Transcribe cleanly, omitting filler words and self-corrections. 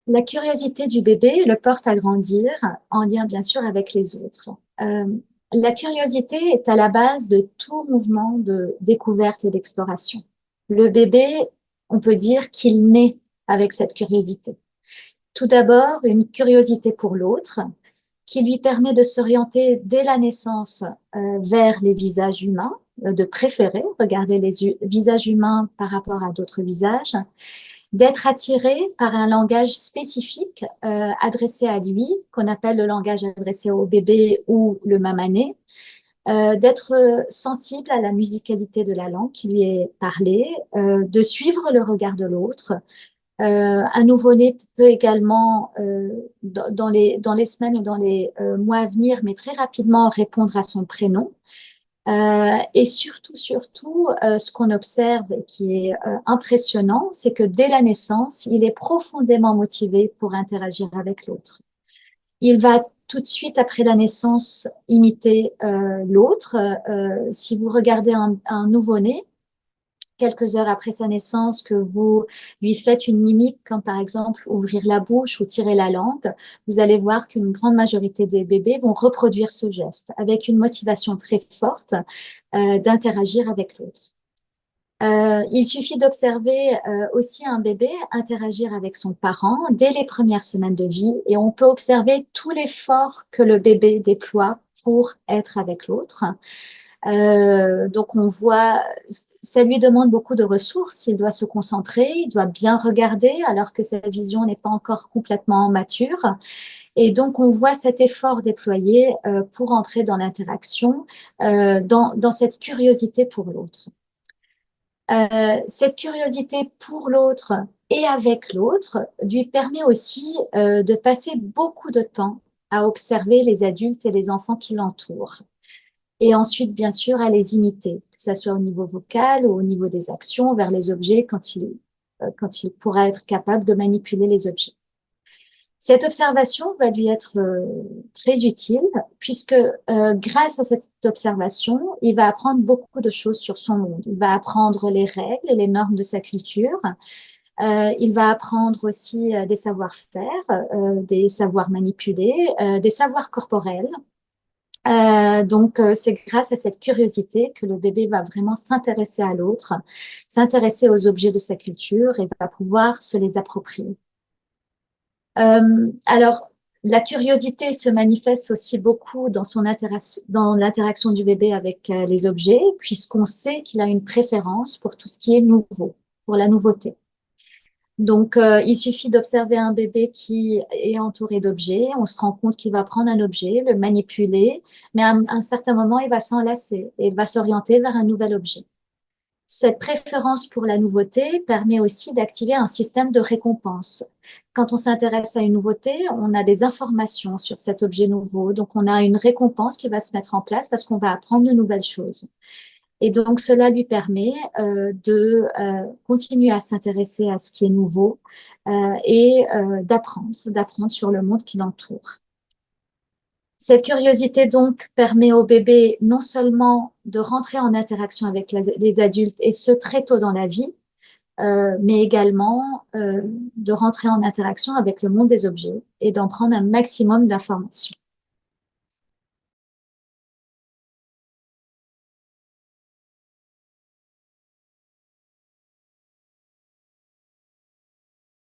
La curiosité du bébé le porte à grandir en lien bien sûr avec les autres. Euh, la curiosité est à la base de tout mouvement de découverte et d'exploration. Le bébé, on peut dire qu'il naît avec cette curiosité. Tout d'abord, une curiosité pour l'autre qui lui permet de s'orienter dès la naissance vers les visages humains, de préférer regarder les visages humains par rapport à d'autres visages, d'être attiré par un langage spécifique adressé à lui, qu'on appelle le langage adressé au bébé ou le mamané, d'être sensible à la musicalité de la langue qui lui est parlée, de suivre le regard de l'autre. Un nouveau-né peut également, dans les semaines ou dans les mois à venir, mais très rapidement répondre à son prénom. Et surtout, ce qu'on observe et qui est impressionnant, c'est que dès la naissance, il est profondément motivé pour interagir avec l'autre. Il va tout de suite après la naissance imiter l'autre. Si vous regardez un nouveau-né, quelques heures après sa naissance, que vous lui faites une mimique, comme par exemple ouvrir la bouche ou tirer la langue, vous allez voir qu'une grande majorité des bébés vont reproduire ce geste avec une motivation très forte d'interagir avec l'autre. Il suffit d'observer aussi un bébé interagir avec son parent dès les premières semaines de vie et on peut observer tout l'effort que le bébé déploie pour être avec l'autre. Donc on voit, ça lui demande beaucoup de ressources, il doit se concentrer, il doit bien regarder alors que sa vision n'est pas encore complètement mature. Et donc on voit cet effort déployé pour entrer dans l'interaction, dans cette curiosité pour l'autre. Cette curiosité pour l'autre et avec l'autre lui permet aussi de passer beaucoup de temps à observer les adultes et les enfants qui l'entourent et ensuite, bien sûr, à les imiter, que ce soit au niveau vocal ou au niveau des actions vers les objets quand il pourra être capable de manipuler les objets. Cette observation va lui être très utile puisque grâce à cette observation, il va apprendre beaucoup de choses sur son monde. Il va apprendre les règles et les normes de sa culture. Il va apprendre aussi des savoir-faire, des savoirs manipulés, des savoirs corporels. Donc, c'est grâce à cette curiosité que le bébé va vraiment s'intéresser à l'autre, s'intéresser aux objets de sa culture et va pouvoir se les approprier. Alors, la curiosité se manifeste aussi beaucoup dans l'interaction du bébé avec les objets, puisqu'on sait qu'il a une préférence pour tout ce qui est nouveau, pour la nouveauté. Donc, il suffit d'observer un bébé qui est entouré d'objets. On se rend compte qu'il va prendre un objet, le manipuler, mais à un certain moment, il va s'enlacer et il va s'orienter vers un nouvel objet. Cette préférence pour la nouveauté permet aussi d'activer un système de récompense. Quand on s'intéresse à une nouveauté, on a des informations sur cet objet nouveau. Donc, on a une récompense qui va se mettre en place parce qu'on va apprendre de nouvelles choses. Et donc, cela lui permet de continuer à s'intéresser à ce qui est nouveau et d'apprendre sur le monde qui l'entoure. Cette curiosité, donc, permet au bébé non seulement de rentrer en interaction avec les adultes, et ce, très tôt dans la vie, mais également de rentrer en interaction avec le monde des objets et d'en prendre un maximum d'informations.